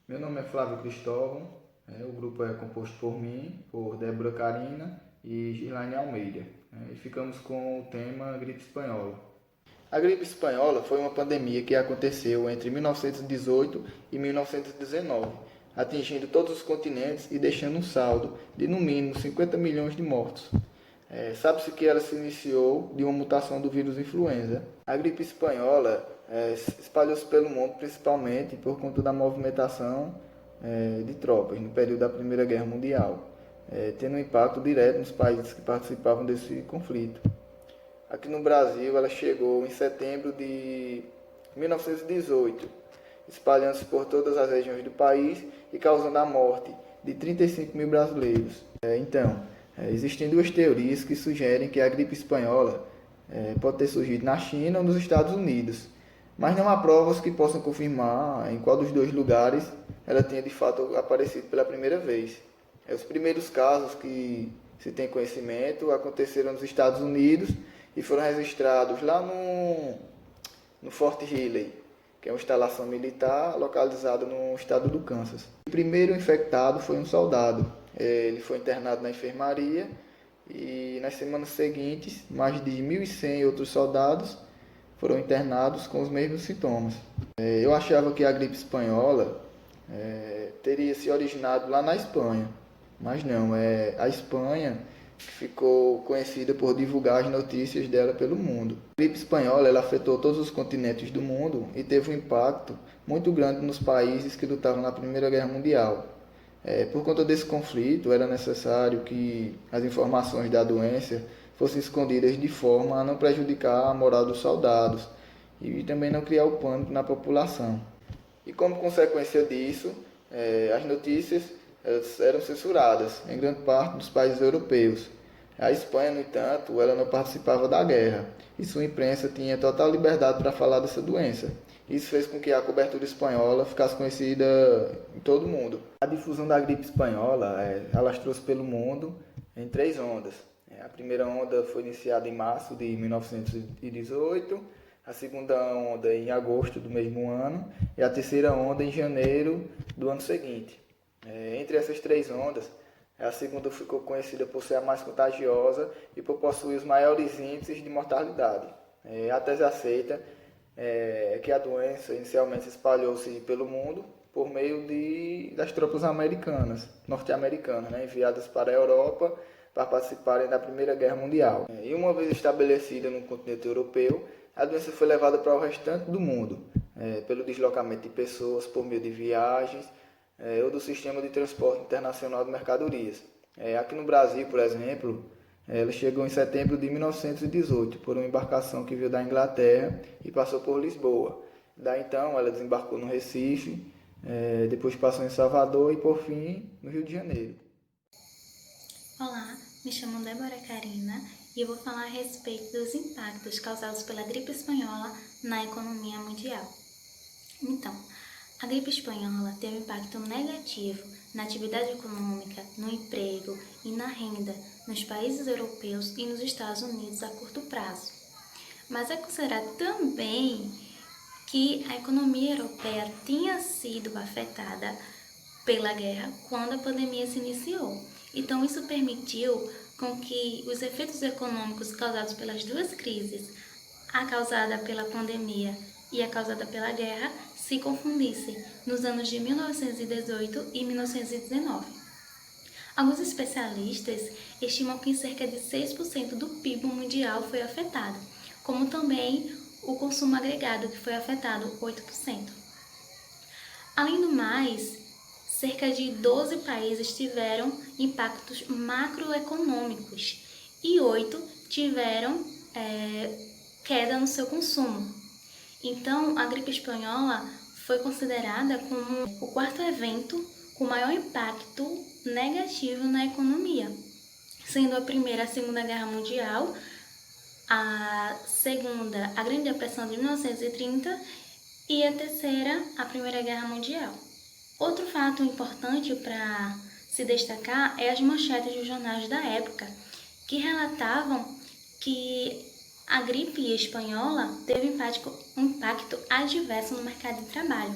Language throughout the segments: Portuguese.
Meu nome é Flávio Cristóvão, o grupo é composto por mim, por Débora Carina e Gislaine Almeida. E ficamos com o tema gripe espanhola. A gripe espanhola foi uma pandemia que aconteceu entre 1918 e 1919, atingindo todos os continentes e deixando um saldo de no mínimo 50 milhões de mortos. Sabe-se que ela se iniciou de uma mutação do vírus influenza. A gripe espanhola espalhou-se pelo mundo principalmente por conta da movimentação de tropas no período da Primeira Guerra Mundial, tendo um impacto direto nos países que participavam desse conflito. Aqui no Brasil, ela chegou em setembro de 1918, espalhando-se por todas as regiões do país e causando a morte de 35 mil brasileiros. Existem duas teorias que sugerem que a gripe espanhola pode ter surgido na China ou nos Estados Unidos, mas não há provas que possam confirmar em qual dos dois lugares ela tenha de fato aparecido pela primeira vez. Os primeiros casos que se tem conhecimento aconteceram nos Estados Unidos e foram registrados lá no Fort Riley, que é uma instalação militar localizada no estado do Kansas. O primeiro infectado foi um soldado. Ele foi internado na enfermaria e nas semanas seguintes, mais de 1.100 outros soldados foram internados com os mesmos sintomas. Eu achava que a gripe espanhola teria se originado lá na Espanha, mas não, é a Espanha que ficou conhecida por divulgar as notícias dela pelo mundo. A gripe espanhola ela afetou todos os continentes do mundo e teve um impacto muito grande nos países que lutavam na Primeira Guerra Mundial. Por conta desse conflito, era necessário que as informações da doença fossem escondidas de forma a não prejudicar a moral dos soldados e também não criar o pânico na população. E como consequência disso, as notícias eram censuradas em grande parte dos países europeus. A Espanha, no entanto, ela não participava da guerra e sua imprensa tinha total liberdade para falar dessa doença. Isso fez com que a cobertura espanhola ficasse conhecida em todo o mundo. A difusão da gripe espanhola alastrou-se pelo mundo em três ondas. A primeira onda foi iniciada em março de 1918, a segunda onda em agosto do mesmo ano e a terceira onda em janeiro do ano seguinte. Entre essas três ondas, a segunda ficou conhecida por ser a mais contagiosa e por possuir os maiores índices de mortalidade. A tese aceita que a doença inicialmente se espalhou-se pelo mundo por meio das tropas norte-americanas, enviadas para a Europa para participarem da Primeira Guerra Mundial. E uma vez estabelecida no continente europeu, a doença foi levada para o restante do mundo, pelo deslocamento de pessoas por meio de viagens, ou do sistema de transporte internacional de mercadorias. Aqui no Brasil, por exemplo, ela chegou em setembro de 1918 por uma embarcação que veio da Inglaterra e passou por Lisboa. Daí então ela desembarcou no Recife, depois passou em Salvador e por fim no Rio de Janeiro. Olá, me chamo Débora Carina e eu vou falar a respeito dos impactos causados pela gripe espanhola na economia mundial. Então, a gripe espanhola teve um impacto negativo na atividade econômica, no emprego e na renda nos países europeus e nos Estados Unidos a curto prazo. Mas é considerado também que a economia europeia tinha sido afetada pela guerra quando a pandemia se iniciou. Então, isso permitiu com que os efeitos econômicos causados pelas duas crises, a causada pela pandemia e a causada pela guerra, se confundissem nos anos de 1918 e 1919. Alguns especialistas estimam que cerca de 6% do PIB mundial foi afetado, como também o consumo agregado, que foi afetado 8%. Além do mais, cerca de 12 países tiveram impactos macroeconômicos e 8 tiveram queda no seu consumo. Então, a gripe espanhola foi considerada como o quarto evento com maior impacto negativo na economia, sendo a primeira a Segunda Guerra Mundial, a segunda a Grande Depressão de 1930 e a terceira a Primeira Guerra Mundial. Outro fato importante para se destacar é as manchetes dos jornais da época, que relatavam que a gripe espanhola teve um impacto adverso no mercado de trabalho.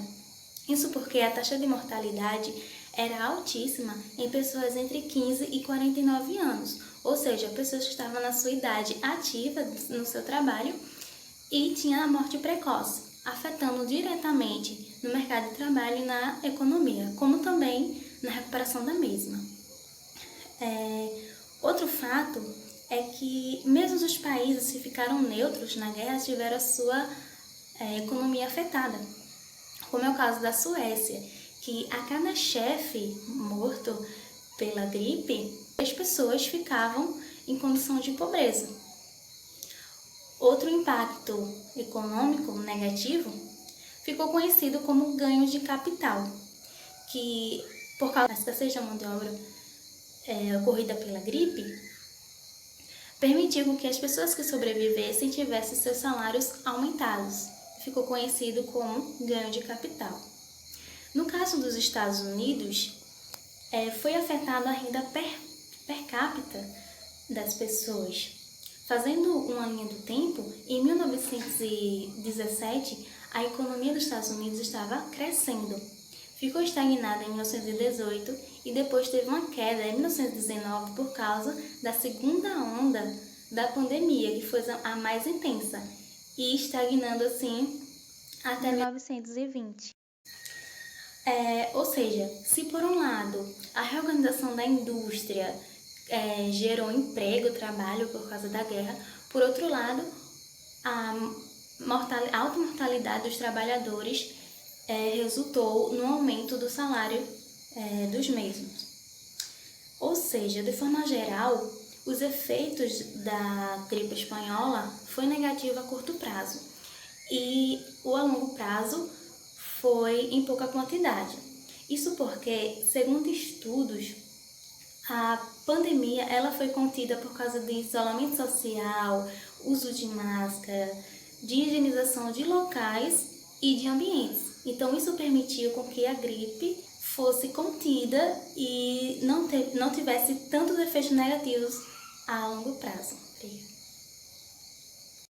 Isso porque a taxa de mortalidade era altíssima em pessoas entre 15 e 49 anos, ou seja, pessoas que estavam na sua idade ativa no seu trabalho e tinham a morte precoce, afetando diretamente no mercado de trabalho e na economia, como também na recuperação da mesma. Outro fato é que mesmo os países que ficaram neutros na guerra tiveram a sua economia afetada, como é o caso da Suécia, que a cada chefe morto pela gripe, as pessoas ficavam em condição de pobreza. Outro impacto econômico negativo ficou conhecido como ganho de capital, que por causa da escassez da mão de obra ocorrida pela gripe, permitiu que as pessoas que sobrevivessem tivessem seus salários aumentados. Ficou conhecido como ganho de capital. No caso dos Estados Unidos, foi afetada a renda per capita das pessoas. Fazendo uma linha do tempo, em 1917, a economia dos Estados Unidos estava crescendo. Ficou estagnada em 1918 e depois teve uma queda em 1919 por causa da segunda onda da pandemia, que foi a mais intensa, e estagnando assim até 1920. Ou seja, se por um lado a reorganização da indústria gerou emprego, trabalho por causa da guerra, por outro lado, a alta mortalidade dos trabalhadores resultou no aumento do salário dos mesmos. Ou seja, de forma geral, os efeitos da gripe espanhola foi negativo a curto prazo e o a longo prazo foi em pouca quantidade. Isso porque, segundo estudos, a pandemia ela foi contida por causa de isolamento social, uso de máscara, de higienização de locais e de ambientes. Então, isso permitiu com que a gripe fosse contida e não tivesse tantos efeitos negativos a longo prazo.